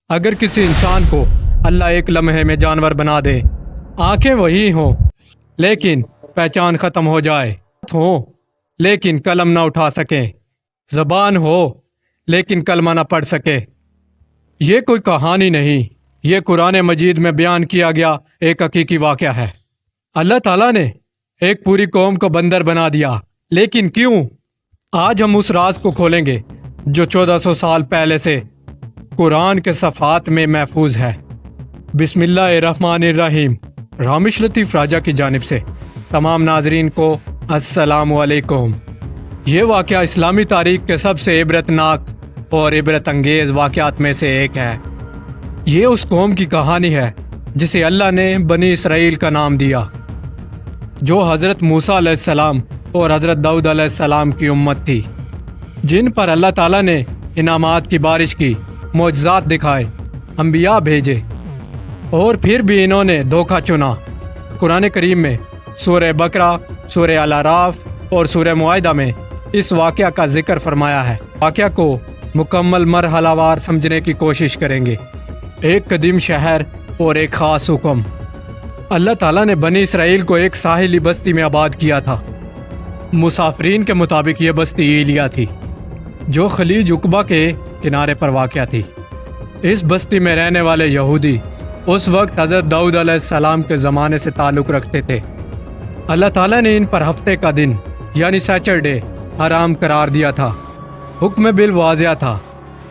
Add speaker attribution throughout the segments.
Speaker 1: اگر کسی انسان کو اللہ ایک لمحے میں جانور بنا دے، آنکھیں وہی ہوں لیکن پہچان ختم ہو جائے، ہوں لیکن قلم نہ اٹھا سکیں، زبان ہو لیکن کلمہ نہ پڑھ سکے، یہ کوئی کہانی نہیں، یہ قرآن مجید میں بیان کیا گیا ایک حقیقی واقعہ ہے۔ اللہ تعالیٰ نے ایک پوری قوم کو بندر بنا دیا، لیکن کیوں؟ آج ہم اس راز کو کھولیں گے جو 1400 سال پہلے سے قرآن کے صفحات میں محفوظ ہے۔ بسم اللہ الرحمن الرحیم۔ رامش لطیف راجہ کی جانب سے تمام ناظرین کو السلام علیکم۔ یہ واقعہ اسلامی تاریخ کے سب سے عبرت ناک اور عبرت انگیز واقعات میں سے ایک ہے۔ یہ اس قوم کی کہانی ہے جسے اللہ نے بنی اسرائیل کا نام دیا، جو حضرت موسیٰ علیہ السلام اور حضرت داؤد علیہ السلام کی امت تھی، جن پر اللہ تعالیٰ نے انعامات کی بارش کی، معجزات دکھائے، انبیاء بھیجے، اور پھر بھی انہوں نے دھوکہ چنا۔ قرآن کریم میں سورہ بقرہ، سورہ الاعراف اور سورہ معاہدہ میں اس واقعہ کا ذکر فرمایا ہے۔ واقعہ کو مکمل مرحلہ وار سمجھنے کی کوشش کریں گے۔ ایک قدیم شہر اور ایک خاص حکم۔ اللہ تعالیٰ نے بنی اسرائیل کو ایک ساحلی بستی میں آباد کیا تھا۔ مسافرین کے مطابق یہ بستی ایلیا تھی، جو خلیج عقبہ کے کنارے پر واقع تھی۔ اس بستی میں رہنے والے یہودی اس وقت حضرت داؤد علیہ السلام کے زمانے سے تعلق رکھتے تھے۔ اللہ تعالیٰ نے ان پر ہفتے کا دن یعنی سیچرڈے حرام قرار دیا تھا۔ حکم بل واضح تھا،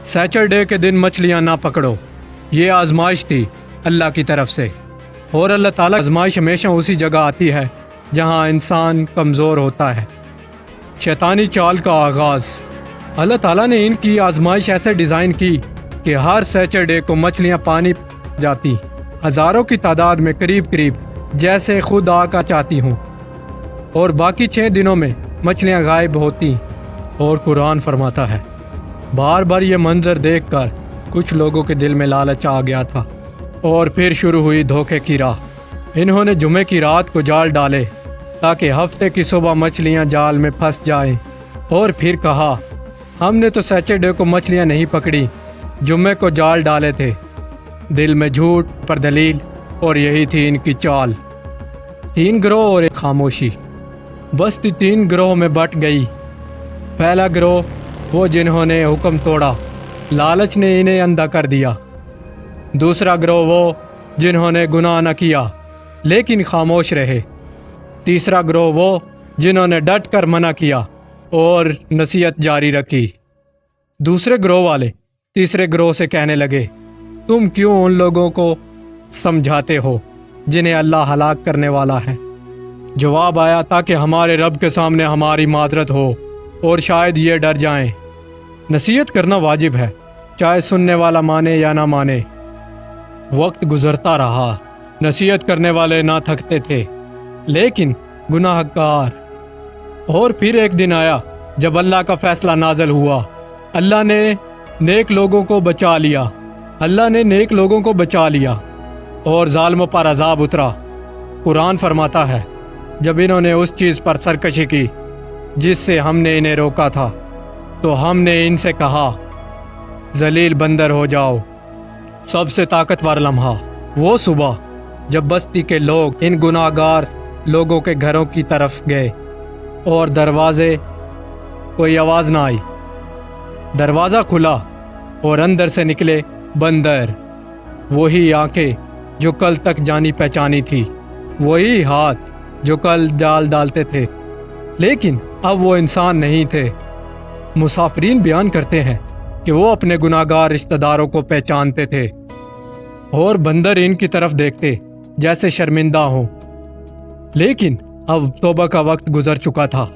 Speaker 1: سیچرڈے کے دن مچھلیاں نہ پکڑو۔ یہ آزمائش تھی اللہ کی طرف سے، اور اللہ تعالیٰ آزمائش ہمیشہ اسی جگہ آتی ہے جہاں انسان کمزور ہوتا ہے۔ شیطانی چال کا آغاز۔ اللہ تعالیٰ نے ان کی آزمائش ایسے ڈیزائن کی کہ ہر سیچرڈے کو مچھلیاں پانی جاتی، ہزاروں کی تعداد میں، قریب جیسے خود آقا چاہتی ہوں، اور باقی 6 دنوں میں مچھلیاں غائب ہوتی۔ اور قرآن فرماتا ہے، بار بار یہ منظر دیکھ کر کچھ لوگوں کے دل میں لالچ آ گیا تھا، اور پھر شروع ہوئی دھوکے کی راہ۔ انہوں نے جمعے کی رات کو جال ڈالے تاکہ ہفتے کی صبح مچھلیاں جال میں پھنس جائیں، اور پھر کہا، ہم نے تو سیچرڈے کو مچھلیاں نہیں پکڑی، جمعے کو جال ڈالے تھے۔ دل میں جھوٹ پر دلیل، اور یہی تھی ان کی چال۔ 3 گروہ اور ایک خاموشی۔ بستی 3 گروہ میں بٹ گئی۔ پہلا گروہ وہ جنہوں نے حکم توڑا، لالچ نے انہیں اندھا کر دیا۔ دوسرا گروہ وہ جنہوں نے گناہ نہ کیا لیکن خاموش رہے۔ تیسرا گروہ وہ جنہوں نے ڈٹ کر منع کیا اور نصیحت جاری رکھی۔ دوسرے گروہ والے تیسرے گروہ سے کہنے لگے، تم کیوں ان لوگوں کو سمجھاتے ہو جنہیں اللہ ہلاک کرنے والا ہے؟ جواب آیا، تاکہ ہمارے رب کے سامنے ہماری معذرت ہو اور شاید یہ ڈر جائیں۔ نصیحت کرنا واجب ہے، چاہے سننے والا مانے یا نہ مانے۔ وقت گزرتا رہا، نصیحت کرنے والے نہ تھکتے تھے لیکن گناہ گار۔ اور پھر ایک دن آیا جب اللہ کا فیصلہ نازل ہوا۔ اللہ نے نیک لوگوں کو بچا لیا، اللہ نے نیک لوگوں کو بچا لیا، اور ظالموں پر عذاب اترا۔ قرآن فرماتا ہے، جب انہوں نے اس چیز پر سرکشی کی جس سے ہم نے انہیں روکا تھا، تو ہم نے ان سے کہا، ذلیل بندر ہو جاؤ۔ سب سے طاقتور لمحہ وہ صبح جب بستی کے لوگ ان گناہ گار لوگوں کے گھروں کی طرف گئے، اور دروازے کوئی آواز نہ آئی۔ دروازہ کھلا اور اندر سے نکلے بندر، وہی آنکھیں جو کل تک جانی پہچانی تھی، وہی ہاتھ جو کل جال ڈالتے تھے، لیکن اب وہ انسان نہیں تھے۔ مسافرین بیان کرتے ہیں کہ وہ اپنے گناہ گار رشتہ داروں کو پہچانتے تھے، اور بندر ان کی طرف دیکھتے جیسے شرمندہ ہوں، لیکن اب توبہ کا وقت گزر چکا تھا۔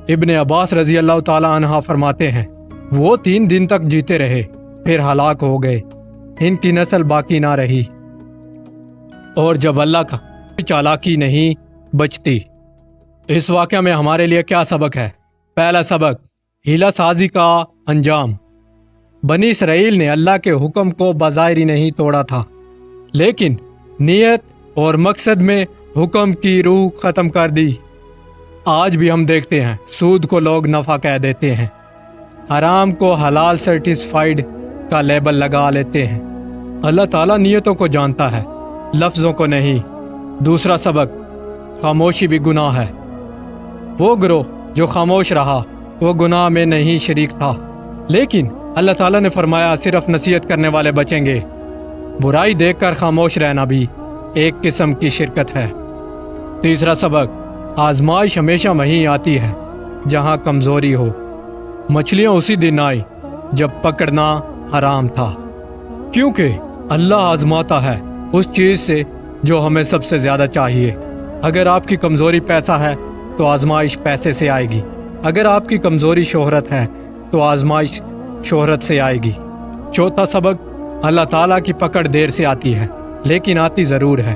Speaker 1: ابن عباس رضی اللہ تعالی عنہ فرماتے ہیں، وہ 3 دن تک جیتے رہے، پھر ہلاک ہو گئے، ان کی نسل باقی نہ رہی۔ اور جب اللہ کا چالاکی نہیں بچتی۔ اس واقعہ میں ہمارے لیے کیا سبق ہے؟ پہلا سبق، ہیلا سازی کا انجام۔ بنی اسرائیل نے اللہ کے حکم کو بظاہر نہیں توڑا تھا، لیکن نیت اور مقصد میں حکم کی روح ختم کر دی۔ آج بھی ہم دیکھتے ہیں سود کو لوگ نفع کہہ دیتے ہیں، حرام کو حلال سرٹیفائیڈ کا لیبل لگا لیتے ہیں، اللہ تعالیٰ نیتوں کو جانتا ہے، لفظوں کو نہیں۔ دوسرا سبق، خاموشی بھی گناہ ہے۔ وہ گروہ جو خاموش رہا وہ گناہ میں نہیں شریک تھا، لیکن اللہ تعالیٰ نے فرمایا صرف نصیحت کرنے والے بچیں گے۔ برائی دیکھ کر خاموش رہنا بھی ایک قسم کی شرکت ہے۔ تیسرا سبق، آزمائش ہمیشہ وہیں آتی ہے جہاں کمزوری ہو۔ مچھلیاں اسی دن آئی جب پکڑنا حرام تھا، کیونکہ اللہ آزماتا ہے اس چیز سے جو ہمیں سب سے زیادہ چاہیے۔ اگر آپ کی کمزوری پیسہ ہے تو آزمائش پیسے سے آئے گی، اگر آپ کی کمزوری شہرت ہے تو آزمائش شہرت سے آئے گی۔ چوتھا سبق، اللہ تعالیٰ کی پکڑ دیر سے آتی ہے لیکن آتی ضرور ہے۔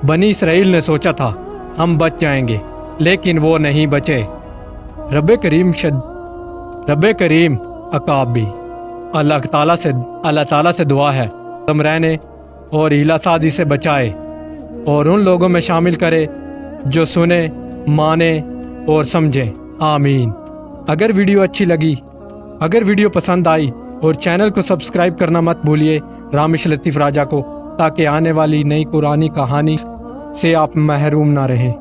Speaker 1: بنی اسرائیل نے سوچا تھا ہم بچ جائیں گے، لیکن وہ نہیں بچے۔ رب کریم عقاب بھی۔ اللہ تعالیٰ سے دعا ہے تم رہنے اور ہیلا سازی سے بچائے اور ان لوگوں میں شامل کرے جو سنے، مانے اور سمجھیں۔ آمین۔ اگر ویڈیو پسند آئی اور چینل کو سبسکرائب کرنا مت بھولیے رامش لطیف راجہ کو، تاکہ آنے والی نئی قرآنی کہانی سے آپ محروم نہ رہیں۔